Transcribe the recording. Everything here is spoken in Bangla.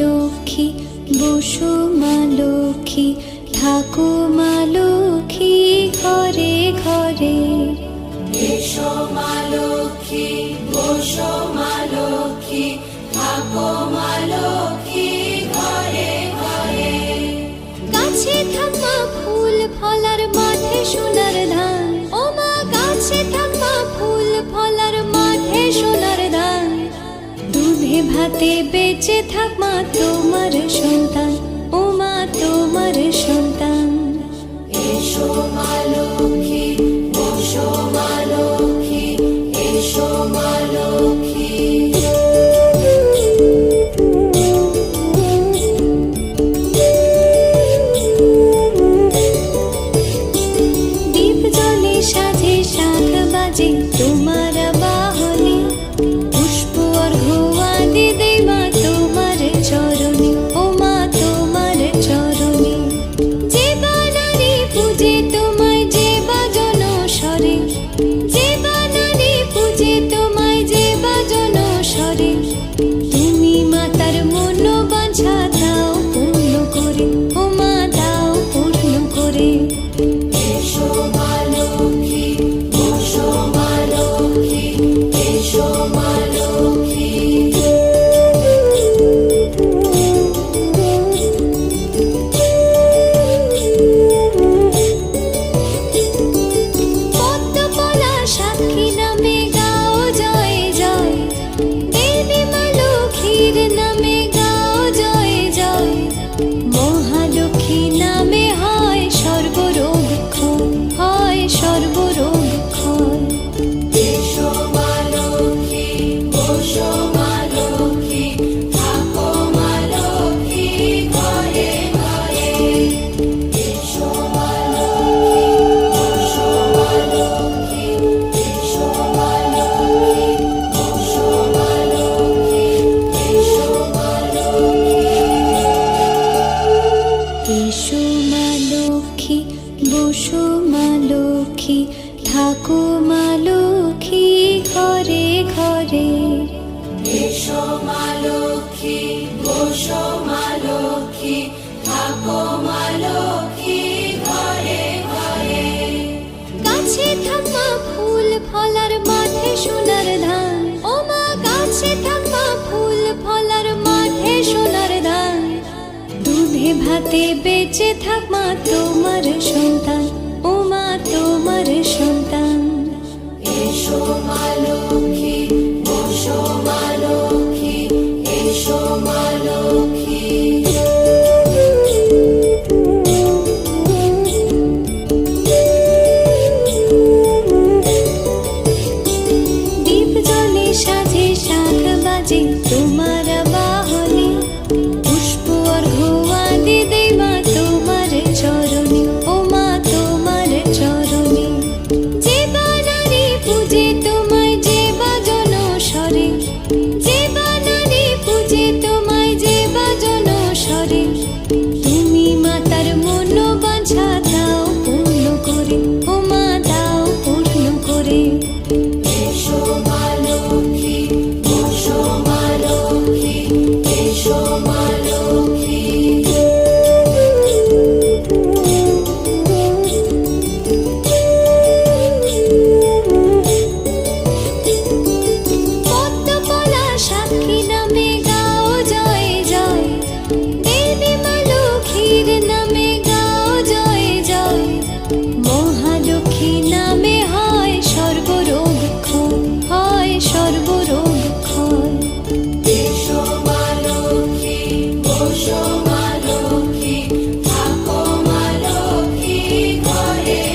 লক্ষ্মী বসো মা লক্ষ্মী থাকো মা লক্ষ্মী ঘরে ঘরে। এসো মা লক্ষ্মী বসো মা লক্ষ্মী থাকো মা লক্ষ্মী ঘরে ঘরে। গাছে থাকা ফুল ফলার মাঠে সোনার ধান, ও মা গাছে থাকা ফুল ফলার মাঠে সোনার ধান। দুধে ভাতে বেঁচে থাক মা তোমার সন্তান, ও মা তোমার সন্তান। এসো মা লক্ষ্মী বসো মা লক্ষ্মী এসো মা লক্ষ্মী। দীপ জ্বলে সাজে শাখ বাজে তোমার বাহনে, পুষ্প অর্ঘ্য আদি দেই মা তোমার চরণে, ও মা তোমার চরণে। যে বানারে পূজে তোমায় যে বাজন স্বরে, যে বানারে পূজে তোমায় যে বাজন স্বরে। তুমি মাতার মনোবাঞ্ছা দাও পূর্ণ করে, ও মা দাও পূর্ণ করে। এসো মা লক্ষ্মী বসো মা লক্ষ্মী এসো মা লক্ষ্মী। পদ্মপলা সাক্ষী নামে গাও জয় জয়, দেবী মা লক্ষ্মীর নামে গাও জয় জয়। মহালক্ষ্মী নামে হয় সর্বরোগ ক্ষয়, হয় সর্বরোগ ক্ষয়। এসো মা লক্ষ্মী বসো মা লক্ষ্মী থাকো মা লক্ষ্মী ঘরে ঘরে। এসো মা লক্ষ্মী বসো মা লক্ষ্মী এসো মা লক্ষ্মী বসো মা লক্ষ্মী এসো মা লক্ষ্মী। এসো মা লক্ষ্মী বসো মা লক্ষ্মী থাকো মা লক্ষ্মী ঘরে ঘরে। এসো মা লক্ষ্মী বসো মা লক্ষ্মী থাকো মা লক্ষ্মী ঘরে ঘরে। গাছে থাকা ফুল ফলার মাঠে সোনার ধান, ও মা গাছে থাকা ফুল ফলার মাঠে সোনার ধান। দুধে ভাতে বেঁচে থাক মা তোমার সন্তান, ও মা তোমার সন্তান। এসো মা লক্ষ্মী বসো মা লক্ষ্মী এসো মা লক্ষ্মী।